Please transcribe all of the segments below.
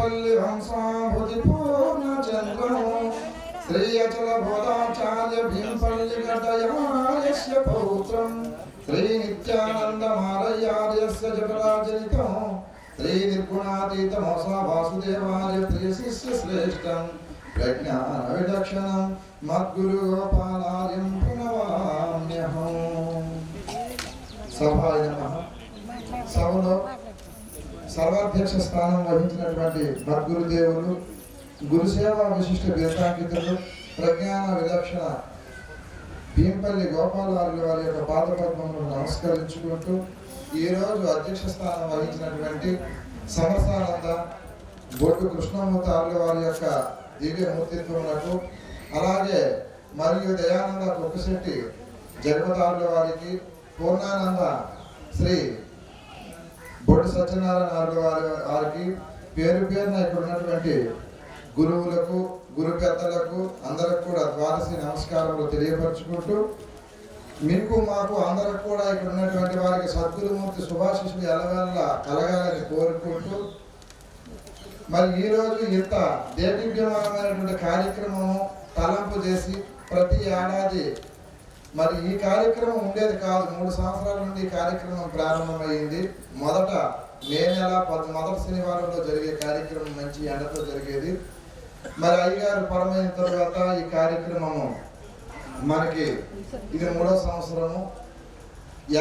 भीमपल्ली वंशाभूति पूर्ण चंद्रम श्री अचल बोधाचार्य भीमपल्ली गदयास्य पौत्रम श्री नित्यानंद मालयार्यस्य जगराजनितं श्री निर्गुणातीत मौसा वासुदेवार्य प्रिय शिष्य श्रेष्ठं प्रज्ञान विलक्षणं मद्गुरु गोपालार्यं प्रणमाम्यहम्। सभाय नमः। సభలో సర్వాధ్యక్ష స్థానం వహించినటువంటి మద్గురుదేవులు గురుసేవా విశిష్ట బిరుదాంకితులు ప్రజ్ఞాన విలక్షణ భీంపల్లి గోపాలార్యుల వారి యొక్క పాదపద్మములను నమస్కరించుకుంటూ ఈరోజు అధ్యక్ష స్థానం వహించినటువంటి సమరసానంద బొట్టు కృష్ణమూర్తి ఆర్యుల వారి యొక్క దివ్యమూర్తిత్వములకు అలాగే మరియు దయానంద కొక్కశెట్టి జగపతార్యుల వారికి పూర్ణానంద శ్రీ బొడ్డు సత్యనారాయణ వారికి పేరు పేరున ఇక్కడ ఉన్నటువంటి గురువులకు గురు పెద్దలకు అందరికి కూడా ద్వాదశి నమస్కారములు తెలియపరచుకుంటూ మీకు మాకు అందరికి కూడా ఇక్కడ ఉన్నటువంటి వారికి సద్గురుమూర్తి శుభాశిష్యులు ఎలవేళ కలగాలని కోరుకుంటూ మరి ఈరోజు ఇంత దేదీప్యమానమైనటువంటి కార్యక్రమము తలంపు చేసి ప్రతి ఏడాది మరి ఈ కార్యక్రమం ఉండేది కాదు. 3 సంవత్సరాల నుండి ఈ కార్యక్రమం ప్రారంభమైంది. మొదట మే నెల మొదటి శనివారంలో జరిగే కార్యక్రమం మంచి ఎండతో జరిగేది. మరి అయ్యగారు పరమైన తర్వాత ఈ కార్యక్రమము మనకి ఇది 3వ సంవత్సరము.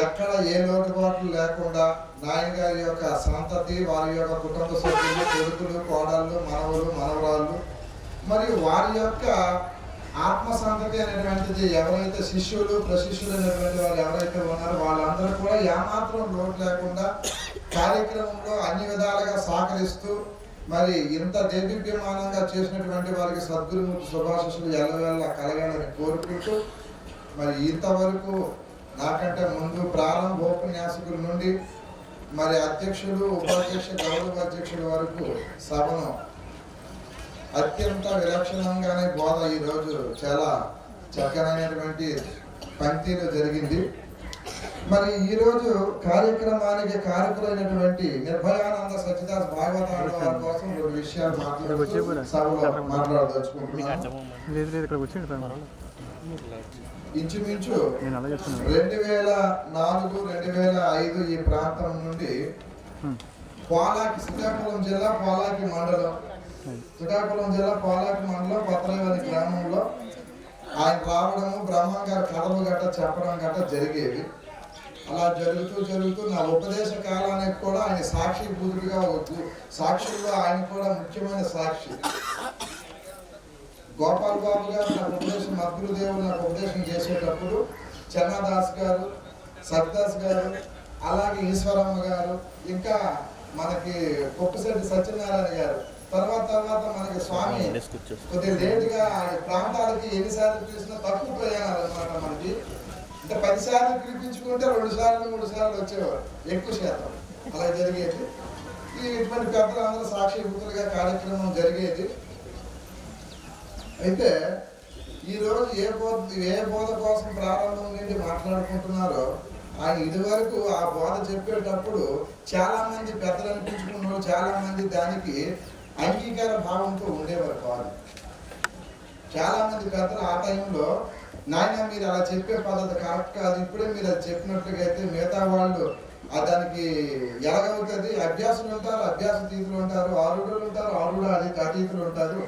ఎక్కడ ఏ లోటుపాట్లు లేకుండా నాయన గారి యొక్క సంతతి వారి యొక్క కుటుంబ సభ్యులు కొడుకులు కోడళ్ళు మనవలు మనవరాళ్ళు మరియు వారి యొక్క ఆత్మ సంతతి అనేటువంటిది ఎవరైతే శిష్యులు ప్రశిష్యులు అనేటువంటి వాళ్ళు ఎవరైతే ఉన్నారో వాళ్ళందరూ కూడా ఏమాత్రం లోటు లేకుండా కార్యక్రమంలో అన్ని విధాలుగా సహకరిస్తూ మరి ఇంత దేదీప్యమానంగా చేసినటువంటి వారికి సద్గురుమూర్తి శుభాశిష్యులు ఎల్లవేళ కలగాలని కోరుకుంటూ మరి ఇంతవరకు నాకంటే ముందు ప్రారంభోపన్యాసకుల నుండి మరి అధ్యక్షులు ఉపాధ్యక్ష గౌరవ అధ్యక్షుల వరకు సభను అత్యంత విలక్షణంగానే బోధ ఈరోజు చాలా చక్కనైనటువంటి పంక్తిలో జరిగింది. మరి ఈరోజు కార్యక్రమానికి కారకులైనటువంటి నిర్భయానంద సత్యదాస్ భాగవతాల వారి కోసం 2 విషయాలు మాట్లాడదలుచుకుంటున్నాను. ఇంచుమించు 2004-2005 ఈ ప్రాంతం నుండి పోలాకి శ్రీకాకుళం జిల్లా పోలాకి మండలం పత్రవేలి గ్రామంలో ఆయన రావడము బ్రహ్మంగారు కథలు గట్ట చెప్పడం గట్ట జరిగేవి. అలా జరుగుతూ నా ఉపదేశ కాలానికి కూడా ఆయన సాక్షి బుద్ధుడిగా సాక్షుల్లో ఆయన కూడా ముఖ్యమైన సాక్షి. గోపాల్ బాబు గారు నాకు ఉపదేశం మద్గురుదేవులు నాకు ఉపదేశం చేసేటప్పుడు చెన్నాదాస్ గారు సత్దాస్ గారు అలాగే ఈశ్వరమ్మ గారు ఇంకా మనకి కొప్పశెట్టి సత్యనారాయణ గారు తర్వాత మనకి స్వామి కొద్దిగా లేటుగా ప్రాంతాలకి ఎన్నిసార్లు చూసినా తక్కువ ప్రయాణాలు అనమాట. మనకి అంటే 10 సార్లు పిలిపించుకుంటే 2 సార్లు 3 సార్లు వచ్చేవారు, ఎక్కువ శాతం అలా జరిగేది. ఇటువంటి పెద్దలు అందరూ సాక్షిభూతులుగా కార్యక్రమం జరిగేది. అయితే ఈరోజు ఏ బోధ కోసం ప్రారంభం నుండి మాట్లాడుకుంటున్నారో ఆయన ఇదివరకు ఆ బోధ చెప్పేటప్పుడు చాలా మంది పెద్దలు అనిపించుకున్నారు, చాలా మంది దానికి అంగీకార భావంతో ఉండేవారు కాదు. చాలా మంది పెద్దలు ఆ టైంలో నాయన మీరు అలా చెప్పే పద్ధతి కరెక్ట్ కాదు, ఇప్పుడే మీరు అది చెప్పినట్లుగా అయితే మిగతా వాళ్ళు దానికి ఎలాగవుతుంది, అభ్యాసులు ఉంటారు, అభ్యాస తీతులు ఉంటారు, ఆరుడులు ఉంటారు, ఆరుడు అతీతులు ఉంటారు,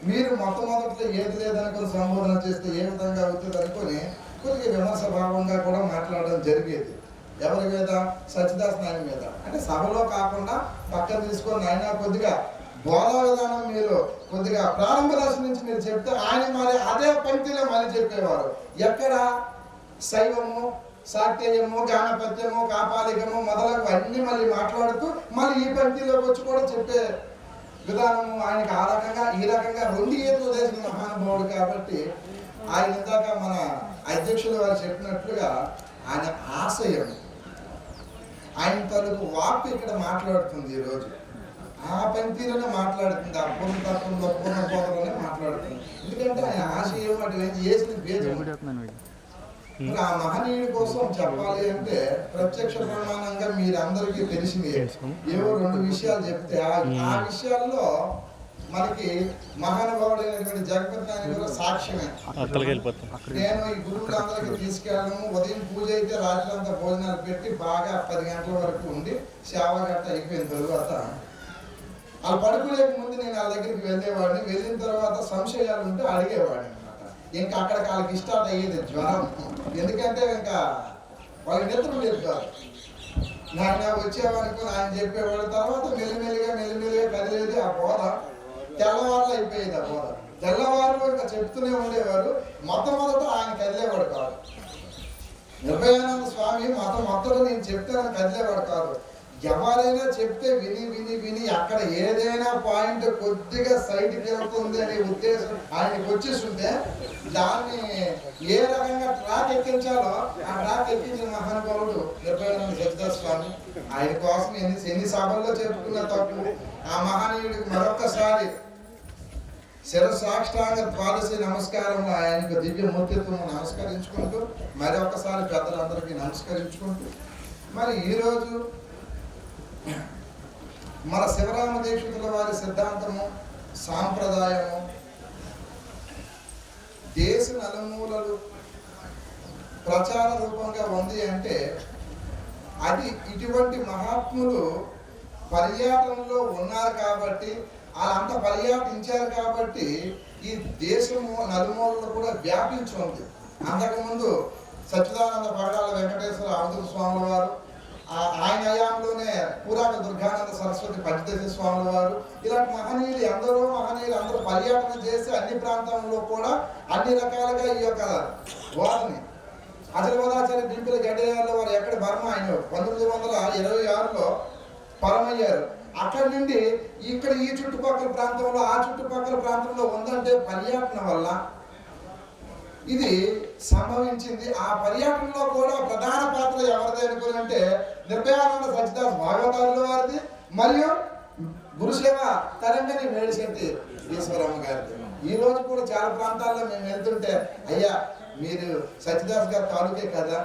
మీరు మొట్టమొదట్లో ఏది లేదనుకుని సంబోధన చేస్తే ఏ విధంగా అవుతుంది అనుకుని కొద్దిగా విమర్శ భావంగా కూడా మాట్లాడడం జరిగేది. ఎవరి మీద? సత్యదాస్ నాయన మీద. అంటే సభలో కాకుండా పక్కన తీసుకొని ఆయన కొద్దిగా బోధా విధానం మీరు కొద్దిగా ప్రారంభ దశ నుంచి మీరు చెప్తే ఆయన మరి అదే పంక్తిలో మళ్ళీ చెప్పేవారు. ఎక్కడ శైవము శాక్తేయము గానపత్యము కాపాలికము మొదలగు అన్ని మళ్ళీ మాట్లాడుతూ మళ్ళీ ఈ పంక్తిలోకి వచ్చి కూడా చెప్పే విధానము ఆయనకి ఆ రకంగా ఈ రకంగా 2 ఏళ్ళు దేశం మహానుభావుడు కాబట్టి ఆయన ఇందాక మన అధ్యక్షులు వారు చెప్పినట్లుగా ఆయన ఆశయం ఆయన తలుపు వాక్కు ఇక్కడ మాట్లాడుతుంది. ఈరోజు ఆ పంక్తిలోనే మాట్లాడుతుంది, ఆ పూర్ణ తత్వంలో పూర్ణ బోధలోనే మాట్లాడుతుంది. ఎందుకంటే ఆయన ఆశయం అటు చేసిన పేరు మరి ఆ మహనీయుడి కోసం చెప్పాలి అంటే ప్రత్యక్ష ప్రమాణంగా మీరందరికీ తెలిసింది ఏవో 2 విషయాలు చెప్తే ఆ విషయాల్లో మనకి మహానుభావుడైనటువంటి జగపతి నాయన కూడా సాక్ష్యమే. నేను ఈ గురువులందరికీ తీసుకెళ్ళను, ఉదయం పూజ అయితే రాత్రి అంతా భోజనాలు పెట్టి బాగా 10 గంటల వరకు ఉండి సేవ గట్ట అయిపోయిన తరువాత వాళ్ళు పడుకోలేక ముందు నేను వాళ్ళ దగ్గరికి వెళ్ళేవాడిని. వెళ్ళిన తర్వాత సంశయాలు ఉంటే అడిగేవాడిని అనమాట. ఇంకా అక్కడికి వాళ్ళకి స్టార్ట్ అయ్యేది జ్వరం. ఎందుకంటే ఇంకా వాళ్ళకి నిద్ర లేదు కాదు. నాయన వచ్చేవానికి ఆయన చెప్పేవాడు. తర్వాత మెల్లిమెల్లిగా కదిలేది ఆ బోధ. తెల్లవారులు అయిపోయేది ఆ బోధ. తెల్లవారులు ఇంకా చెప్తూనే ఉండేవారు. మొట్టమొదట ఆయన కదిలేవాడు కాదు. నిర్భయానంద స్వామి మొత్తం నేను చెప్తానని కదిలేవాడు కాదు. ఎవరైనా చెప్తే విని అక్కడ ఏదైనా పాయింట్ కొద్దిగా సైడ్కి వెళ్తుంది అనే ఉద్దేశం ఆయనకి వచ్చేస్తుంటే దాన్ని ఏ రకంగా ట్రాక్ ఎక్కించాలో ఆ ట్రాక్ ఎక్కించిన మహానుభావుడు నిర్భయానంద సచ్చిదానంద స్వామి. ఆయన కోసం ఎన్ని సభల్లో చెప్పుకున్న తప్పు. ఆ మహనీయుడికి మరొకసారి శిరసాష్టాంగ ద్వాదశి నమస్కారంలో ఆయనకు దివ్య మూర్తిత్వం నమస్కరించుకుంటూ మరొకసారి పెద్దలందరికీ నమస్కరించుకుంటూ మరి ఈరోజు మన శివరామ దీక్షితుల వారి సిద్ధాంతము సాంప్రదాయము దేశ నలుమూలలు ప్రచార రూపంగా ఉంది అంటే అది ఇటువంటి మహాత్ములు పర్యాటనలో ఉన్నారు కాబట్టి, వాళ్ళంతా పర్యాటించారు కాబట్టి ఈ దేశము నలుమూలలో కూడా వ్యాపించి ఉంది. అంతకుముందు సచ్చిదానంద పగడాల వెంకటేశ్వర అవధూత స్వాముల వారు, ఆయన హయాంలోనే పూరాక దుర్గానంద సరస్వతి పంచదశ స్వాముల వారు, ఇలాంటి మహనీయులు అందరూ పర్యటన చేసి అన్ని ప్రాంతాల్లో కూడా అన్ని రకాలుగా ఈ యొక్క వారిని అచలవదాచార్య డింపిల గడ్డయాల్లో వారు ఎక్కడ బర్మ ఆయన 1926లో పరమయ్యారు. అక్కడి నుండి ఇక్కడ ఈ చుట్టుపక్కల ప్రాంతంలో ఆ చుట్టుపక్కల ప్రాంతంలో ఉందంటే పర్యటన వల్ల ఇది సంభవించింది. ఆ పర్యటనలో కూడా ప్రధాన పాత్ర ఎవరిది అనుకోనంటే నిర్భయానంద సచ్చిదానంద భాగవతారుల వారిది మరియు గురుసేవ తరంగని మేడిశెట్టి ఈశ్వరమ్మ గారిది. ఈ రోజు కూడా చాలా ప్రాంతాల్లో మేము వెళ్తుంటే అయ్యా మీరు సచ్చిదాస్ గారు తాలూకే కదా,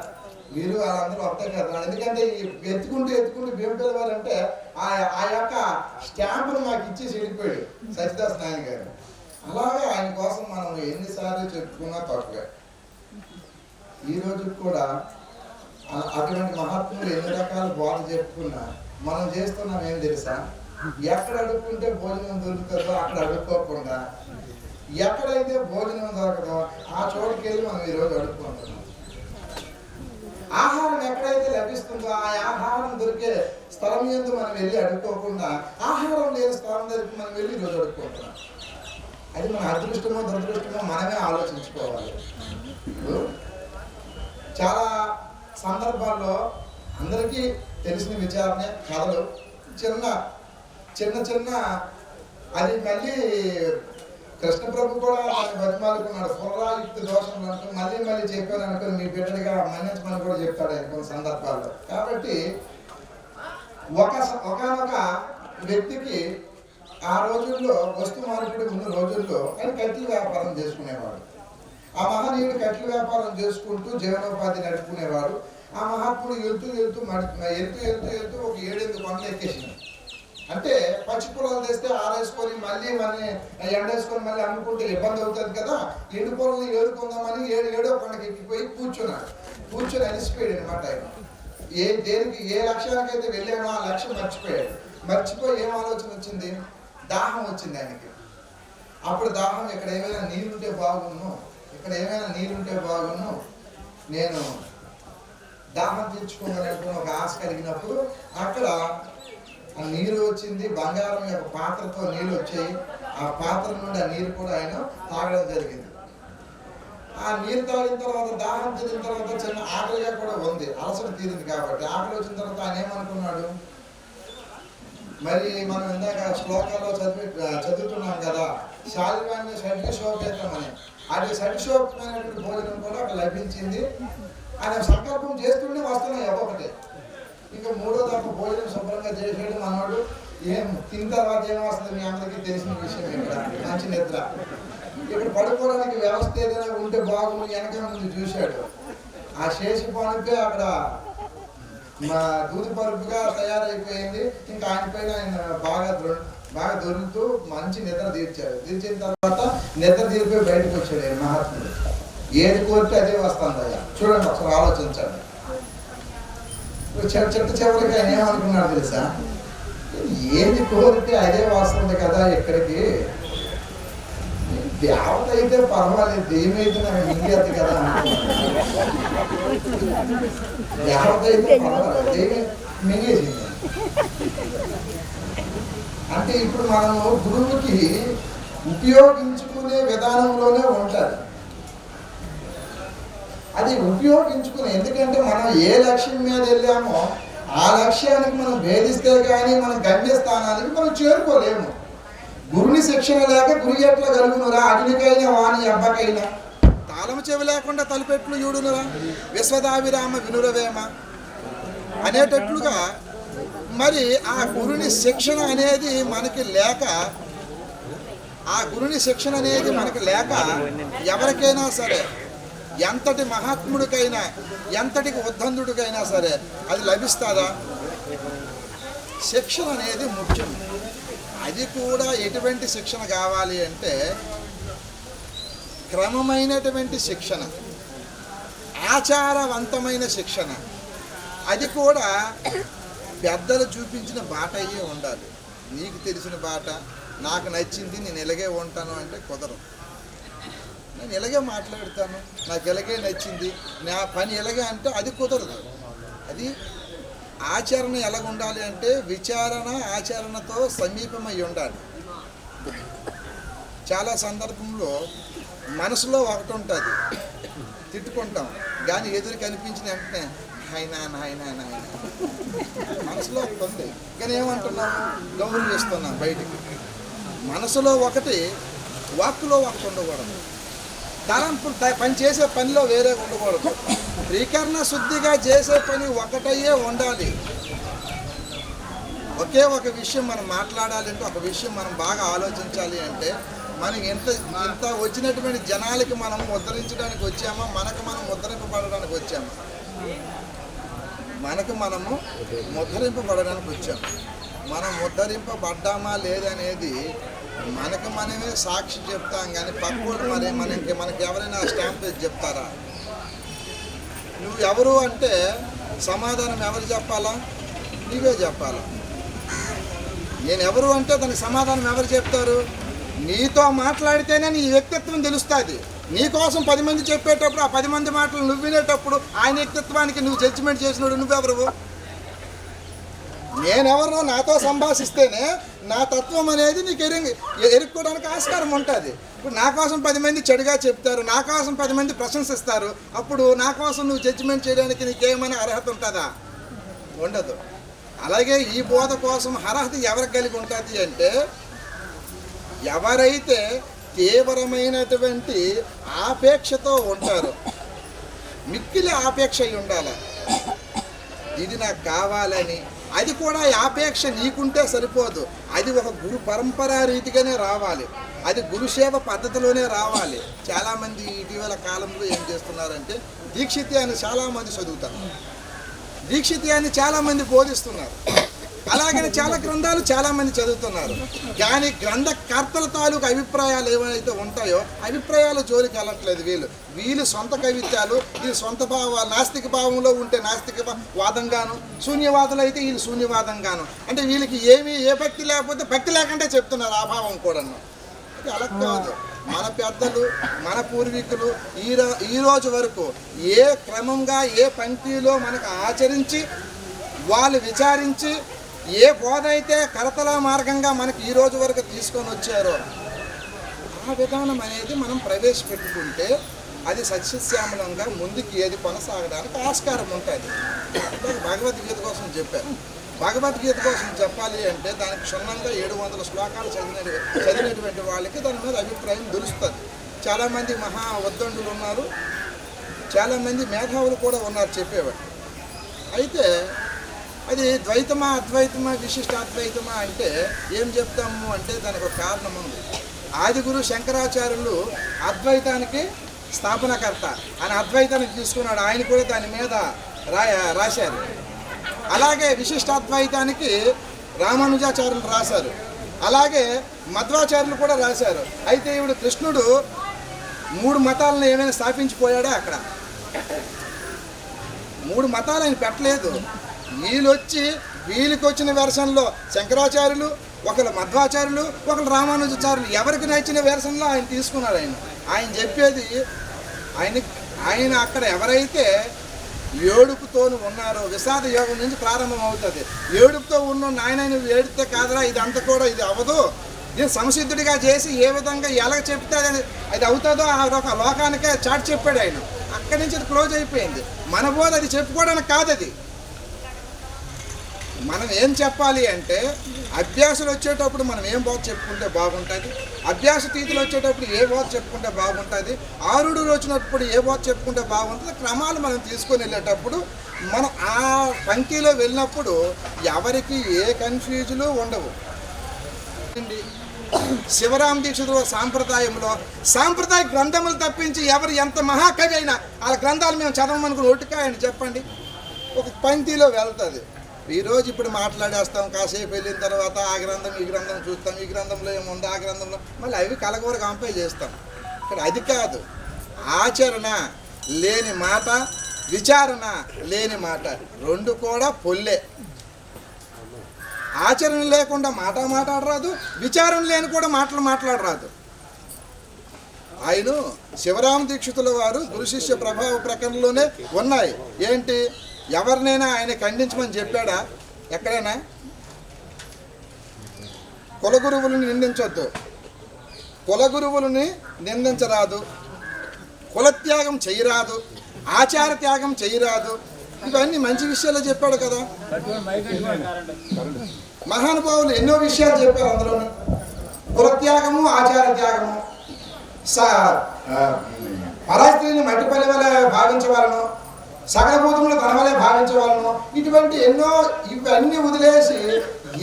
మీరు వాళ్ళందరూ ఒకటే కదా. ఎందుకంటే ఎత్తుకుంటూ భీమపల్లి వారు అంటే ఆ యొక్క స్టాంపును మాకు ఇచ్చేసి వెళ్ళిపోయాడు సచ్చిదాస్ నాయన గారు. అలాగే ఆయన కోసం మనం ఎన్నిసార్లు చెప్పుకున్నా తక్కువే. ఈ రోజు కూడా అటువంటి మహాత్ములు ఎన్ని రకాల బోధ చెప్పుకున్నా మనం చేస్తున్నాం ఏం తెలుసా, ఎక్కడ అడుక్కుంటే భోజనం దొరుకుతుందో అక్కడ అడుక్కోకుండా, ఎక్కడైతే భోజనం దొరకదో ఆ చోటుకి వెళ్ళి మనం ఈరోజు అడుక్కుంటున్నాం. ఆహారం ఎక్కడైతే లభిస్తుందో ఆ ఆహారం దొరికే స్థలం యందు మనం వెళ్ళి అడుక్కోకుండా, ఆహారం లేని స్థలం దగ్గరికి మనం వెళ్ళి ఈరోజు అడుక్కుంటున్నాం. అది మన అదృష్టమో దురదృష్టమో మనమే ఆలోచించుకోవాలి. చాలా సందర్భాల్లో అందరికీ తెలిసిన విచారణ కథలు చిన్న అది మళ్ళీ కృష్ణప్రభు కూడా బతిమాలుకున్నాడు. పునరాయుక్తి దోషం అంటూ మళ్ళీ చెప్పాను అనుకుని మీ బిడ్డడిగా మన్నించమని కూడా చెప్తాడు ఆయన కొన్ని సందర్భాల్లో. కాబట్టి ఒకనొక వ్యక్తికి ఆ రోజుల్లో వస్తు మార్పిడి ఉన్న రోజుల్లో ఆయన కట్టెల వ్యాపారం చేసుకునేవాడు. ఆ మహనీయుడు కట్టెల వ్యాపారం చేసుకుంటూ జీవనోపాధి నడుపుకునేవాడు. ఆ మహాత్ముడు వెళ్తూ ఒక 7-8 కొండలు ఎక్కేసినాడు. అంటే పచ్చి పొలాలు తెస్తే ఆరేసుకొని మళ్ళీ ఎండేసుకొని మళ్ళీ అమ్ముకుంటే ఇబ్బంది అవుతుంది కదా, ఎండు పొలాలు ఏరుకుందామని 7 కొండకి ఎక్కిపోయి కూర్చొని అలిసిపోయాడు అనమాట. ఆయన ఏ లక్ష్యానికైతే వెళ్ళామో ఆ లక్ష్యం మర్చిపోయి ఏం ఆలోచన వచ్చింది, దాహం వచ్చింది ఆయనకి. అప్పుడు దాహం ఇక్కడ ఏమైనా నీళ్ళుంటే బాగున్ను నేను దాహం తీర్చుకోవాలనుకున్న ఒక ఆశ కలిగినప్పుడు అక్కడ ఆ నీరు వచ్చింది. బంగారం యొక్క పాత్రతో నీళ్ళు వచ్చాయి. ఆ పాత్ర నుండి ఆ నీరు కూడా ఆయన తాగడం జరిగింది. ఆ నీరు తాగిన తర్వాత దాహం తీరిన తర్వాత చిన్న ఆకలిగా కూడా ఉంది, అలసట తీరింది కాబట్టి. ఆకలి వచ్చిన తర్వాత ఆయన ఏమనుకున్నాడు, మరి మనం ఇందాక శ్లోకాల్లో చదువుతున్నాం కదా, శాలివాన్ని షడ్శోపేతం అని. అది షడ్శోపమైనటువంటి భోజనం కూడా అక్కడ లభించింది. ఆయన సంకల్పం చేస్తుండే వస్తున్నాయి ఒక్కొక్కటి. ఇంకా 3వ దఫ భోజనం శుభ్రంగా చేసాడు మనవాడు. ఏం తిన్న తర్వాత ఏమొస్తుంది మీ అందరికీ తెలిసిన విషయం. ఇక్కడ మంచి నిద్ర. ఇక్కడ పడుకోవడానికి వ్యవస్థ ఏదైనా ఉంటే బాగుంది వెనక ముందు చూశాడు. ఆ శేషి పనుపే అక్కడ మా దూది పరుపుగా తయారైపోయింది. ఇంకా ఆయన పైన ఆయన బాగా దొరుకుతూ మంచి నిద్ర తీర్చాడు. తీర్చిన తర్వాత నిద్ర తీరిపోయి బయటకు వచ్చాడు ఆయన మహాత్ముడు. ఏది కోరితే అదే వస్తుంది అయ్యా. చూడండి ఒకసారి ఆలోచించండి. చెట్టు చివరికి ఆయన ఏమనుకున్నాడు తెలుసా? ఏది కోరితే అదే వస్తుంది కదా ఇక్కడికి. దేవత అయితే పర్వాలేదు, దెయ్యమైతే నాకు మింగేది కదా అనుకున్నాను. దేవత అయితే పర్వాలేదు, దెయ్యం మింగేసింది. అంటే ఇప్పుడు మనము గురువుకి ఉపయోగించుకునే విధానంలోనే ఉంటారు. అది ఉపయోగించుకునే, ఎందుకంటే మనం ఏ లక్ష్యం మీద వెళ్ళామో ఆ లక్ష్యానికి మనం భేదిస్తే కానీ మన గమ్యస్థానానికి మనం చేరుకోలేము. గురుని శిక్షణ లేక గురి ఎట్లా కలుగునురా, అగ్నికైనా వాణి అబ్బకైనా తాళము చెవి లేకుండా తలుపెట్లు చూడునురా, విశ్వదావిరామ వినురవేమ అనేటట్లుగా మరి ఆ గురుని శిక్షణ అనేది మనకి లేక, ఎవరికైనా సరే, ఎంతటి మహాత్ముడికైనా ఎంతటికి ఉద్దండుడికైనా సరే అది లభిస్తుందా? శిక్షణ అనేది ముఖ్యం. అది కూడా ఎటువంటి శిక్షణ కావాలి అంటే క్రమమైనటువంటి శిక్షణ, ఆచారవంతమైన శిక్షణ. అది కూడా పెద్దలు చూపించిన బాట అయ్యే ఉండాలి. నీకు తెలిసిన బాట, నాకు నచ్చింది, నేను ఇలాగే ఉంటాను అంటే కుదరదు. నేను ఇలాగే మాట్లాడతాను, నాకు ఇలాగే నచ్చింది, నా పని ఇలాగే అంటే అది కుదరదు. అది ఆచరణ ఎలాగ ఉండాలి అంటే విచారణ ఆచరణతో సమీపమై ఉండాలి. చాలా సందర్భంలో మనసులో ఒకటి ఉంటుంది, తిట్టుకుంటాం, కానీ ఎదురు కనిపించిన వెంటనే ఆయన మనసులో ఒకటి ఉంది, కానీ ఏమంటున్నాము, గౌరవం చేస్తున్నాం బయటికి. మనసులో ఒకటి, వాక్కులో ఒకటి ఉండకూడదు. తలంపు పని చేసే పనిలో వేరే ఉండకూడదు. త్రికరణ శుద్ధిగా చేసే పని ఒకటయ్యే ఉండాలి. ఒకే ఒక విషయం మనం మాట్లాడాలంటే, ఒక విషయం మనం బాగా ఆలోచించాలి అంటే, మనకి ఇంత వచ్చినటువంటి జనాలకి మనం ఉద్ధరించడానికి వచ్చామా, మనకు మనం ఉద్ధరింపబడడానికి వచ్చామా? మనకు మనము ముద్రింపబడడానికి వచ్చాము. మనం ఉద్ధరింపబడ్డామా లేదనేది మనకు మనమే సాక్షి చెప్తాం, కానీ పక్కోడు మనకి ఎవరైనా స్టాంప్ వేసి చెప్తారా? నువ్వు ఎవరు అంటే సమాధానం ఎవరు చెప్పాలా? నీవే చెప్పాలా. నేను ఎవరు అంటే దానికి సమాధానం ఎవరు చెప్తారు? నీతో మాట్లాడితేనే నీ వ్యక్తిత్వం తెలుస్తుంది. నీకోసం 10 మంది చెప్పేటప్పుడు ఆ 10 మంది మాటలు నువ్వు వినేటప్పుడు ఆయన వ్యక్తిత్వానికి నువ్వు జడ్జిమెంట్ చేసినాడు నువ్వెవరు? నేనెవరో నాతో సంభాషిస్తేనే నా తత్వం అనేది నీకు ఎరుక్కోవడానికి ఆస్కారం ఉంటుంది. ఇప్పుడు నా కోసం 10 మంది చెడుగా చెప్తారు, నా కోసం 10 మంది ప్రశంసిస్తారు. అప్పుడు నా కోసం నువ్వు జడ్జిమెంట్ చేయడానికి నీకేమైనా అర్హత ఉంటుందా? ఉండదు. అలాగే ఈ బోధ కోసం అర్హత ఎవరికి కలిగి ఉంటుంది అంటే, ఎవరైతే తీవ్రమైనటువంటి ఆపేక్షతో ఉంటారో, మిక్కిలి ఆపేక్ష అయి ఉండాలి. ఇది నాకు కావాలని. అది కూడా ఆపేక్ష నీకుంటే సరిపోదు, అది ఒక గురు పరంపరా రీతిగానే రావాలి, అది గురుసేవ పద్ధతిలోనే రావాలి. చాలామంది ఇటీవల కాలంలో ఏం చేస్తున్నారంటే దీక్షిత్యాన్ని చాలామంది చదువుతారు, దీక్షిత్యాన్ని చాలామంది బోధిస్తున్నారు, అలాగని చాలా గ్రంథాలు చాలామంది చదువుతున్నారు. కానీ గ్రంథకర్తల తాలూకు అభిప్రాయాలు ఏవైతే ఉంటాయో అభిప్రాయాల జోలికి వెళ్ళట్లేదు. వీళ్ళు సొంత కవిత్యాలు, వీళ్ళు సొంత భావాలు, నాస్తిక భావంలో ఉంటే నాస్తిక వాదంగాను, శూన్యవాదులు అయితే వీళ్ళు శూన్యవాదంగాను. అంటే వీళ్ళకి ఏ భక్తి లేకపోతే భక్తి లేకుంటే చెప్తున్నారు ఆ భావం కూడా. అది అలా కాదు. మన పెద్దలు, మన పూర్వీకులు ఈ రోజు వరకు ఏ క్రమంగా ఏ పంక్తిలో మనకు ఆచరించి, వాళ్ళు విచారించి, ఏ బోధ అయితే కరతల మార్గంగా మనకి ఈ రోజు వరకు తీసుకొని వచ్చారో ఆ విధానం అనేది మనం ప్రవేశపెట్టుకుంటే అది సస్యశ్యామలంగా ముందుకు ఏది కొనసాగడానికి ఆస్కారం ఉంటుంది. భగవద్గీత కోసం చెప్పారు. భగవద్గీత కోసం చెప్పాలి అంటే దానికి క్షుణ్ణంగా 700 శ్లోకాలు చదివినటువంటి వాళ్ళకి దాని మీద అభిప్రాయం తెలుస్తుంది. చాలామంది మహా ఉద్దండులు ఉన్నారు, చాలామంది మేధావులు కూడా ఉన్నారు చెప్పేవాడు. అయితే అది ద్వైతమా అద్వైతమా విశిష్టాద్వైతమా అంటే ఏం చెప్తాము అంటే దానికి ఒక కారణం ఉంది. ఆదిగురు శంకరాచార్యులు అద్వైతానికి స్థాపనకర్త. ఆయన అద్వైతాన్ని తీసుకున్నాడు, ఆయన కూడా దాని మీద రాశారు. అలాగే విశిష్టాద్వైతానికి రామానుజాచార్యులు రాశారు, అలాగే మధ్వాచార్యులు కూడా రాశారు. అయితే ఇప్పుడు కృష్ణుడు 3 మతాలను ఏమైనా స్థాపించిపోయాడే, అక్కడ 3 మతాలు ఆయన పెట్టలేదు. వీళ్ళకి వచ్చిన వెర్షన్లో శంకరాచార్యులు, ఒకరు మధ్వాచార్యులు, ఒకరు రామానుజాచార్యులు, ఎవరికి నచ్చిన వెర్షన్లో ఆయన తీసుకున్నాడు. ఆయన చెప్పేది ఆయన అక్కడ ఎవరైతే ఏడుపుతో ఉన్నారో, విషాద యోగం నుంచి ప్రారంభం అవుతుంది. ఏడుపుతో ఉన్న నాయన నువ్వు ఏడితే కాదరా, ఇదంతా కూడా ఇది అవ్వదు, దీన్ని సంసిద్ధుడిగా చేసి ఏ విధంగా ఎలా చెప్తే అది అవుతుందో ఆ ఒక లోకానికే చాటి చెప్పాడు ఆయన. అక్కడి నుంచి అది క్లోజ్ అయిపోయింది. మన బోధ అది చెప్పుకోవడానికి కాదు. అది మనం ఏం చెప్పాలి అంటే, అభ్యాసులు వచ్చేటప్పుడు మనం ఏం బోధ చెప్పుకుంటే బాగుంటుంది, అభ్యాస తీతులు వచ్చేటప్పుడు ఏ బోధ చెప్పుకుంటే బాగుంటుంది, ఆరుడులు వచ్చినప్పుడు ఏ బోధ చెప్పుకుంటే బాగుంటుంది, క్రమాలు మనం తీసుకొని వెళ్ళేటప్పుడు మనం ఆ పంక్తిలో వెళ్ళినప్పుడు ఎవరికి ఏ కన్ఫ్యూజులు ఉండవు. శివరామ దీక్షితుల సాంప్రదాయంలో సాంప్రదాయ గ్రంథములు తప్పించి ఎవరు ఎంత మహాకవి అయినా వాళ్ళ గ్రంథాలు మేము చదవమనుకుని ఒట్టుకాయని చెప్పండి, ఒక పంక్తిలో వెళ్తుంది. ఈరోజు ఇప్పుడు మాట్లాడేస్తాం, కాసేపు వెళ్ళిన తర్వాత ఆ గ్రంథం ఈ గ్రంథం చూస్తాం, ఈ గ్రంథంలో ఏముంది ఆ గ్రంథంలో, మళ్ళీ అవి కలగూర కంపేర్ చేస్తాం. ఇక్కడ అది కాదు. ఆచరణ లేని మాట, విచారణ లేని మాట, 2 కూడా పొల్లే. ఆచరణ లేకుండా మాట్లాడరాదు, విచారణ లేని కూడా మాట్లాడరాదు. ఆయన శివరామ దీక్షితుల వారు గురు శిష్య ప్రభావ ప్రకరణలోనే ఉన్నాయి. ఏంటి, ఎవరినైనా ఆయన ఖండించమని చెప్పాడా? ఎక్కడైనా కులగురువులను నిందించొద్దు, కులగురువులని నిందించరాదు, కులత్యాగం చేయరాదు, ఆచార త్యాగం చేయరాదు, ఇవన్నీ మంచి విషయాలు చెప్పాడు కదా. మహానుభావులు ఎన్నో విషయాలు చెప్పారు అందులో. కులత్యాగము, ఆచార త్యాగము, పరాస్త్రీని మట్టిపల్లి వలె భావించవాలను, సకల భూతములు తన వలె భావించవాలను, ఇటువంటి ఎన్నో ఇవన్నీ వదిలేసి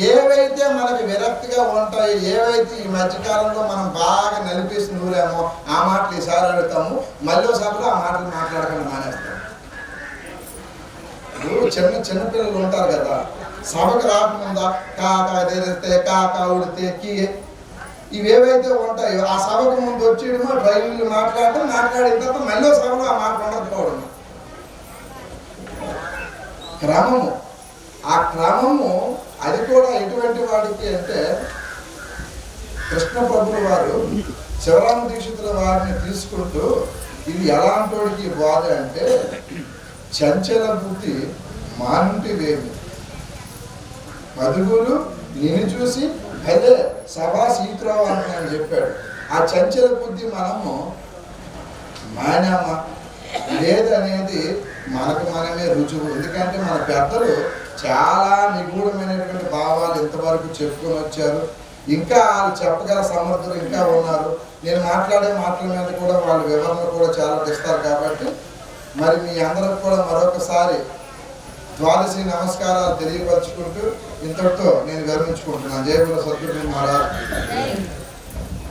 ఏవైతే మనకి విరక్తిగా ఉంటాయో, ఏవైతే ఈ మధ్యకాలంలో మనం బాగా నలిపేసి నూరేమో ఆ మాటలు ఈసారి అడుగుతాము, మళ్ళీ సభలో ఆ మాటలు మాట్లాడకుండా మానేస్తాం. చిన్నపిల్లలు ఉంటారు కదా, సభకు రాకముందా కాకా తెరిస్తే కాకా ఉడితే కీ, ఇవేవైతే ఉంటాయో ఆ సభకు ముందు వచ్చేయడమో డ్రైవింగ్లు మాట్లాడిన తర్వాత మళ్ళీ సభలో ఆ మాట ఉండకపోవడం. క్రమము, ఆ క్రమము అది కూడా ఎటువంటి వాడికి అంటే, కృష్ణ ప్రభుల వారు శివరామ దీక్షితుల వారిని తీసుకుంటూ ఇది ఎలాంటి బాధ అంటే, చంచల బుద్ధి మానుంటి వేమి మధుగురు నిన్ను చూసి అదే సభా సీత్రావు అని చెప్పాడు. ఆ చంచల బుద్ధి మనము మానామా లేదనేది మనకు మనమే రుజువు. ఎందుకంటే మన పెద్దలు చాలా నిగూఢమైనటువంటి భావాలు ఇంతవరకు చెప్పుకొని వచ్చారు. ఇంకా వాళ్ళు చెప్పగల సమర్థులు ఇంకా ఉన్నారు. నేను మాట్లాడే మాటల మీద కూడా వాళ్ళ వివరణ కూడా చాలా తెస్తారు. కాబట్టి మరి మీ అందరికి కూడా మరొకసారి ద్వాదశి నమస్కారాలు తెలియపరచుకుంటూ ఇంతటితో నేను విరమించుకుంటున్నాను. జయ గురు సద్గురు మహారాజ్.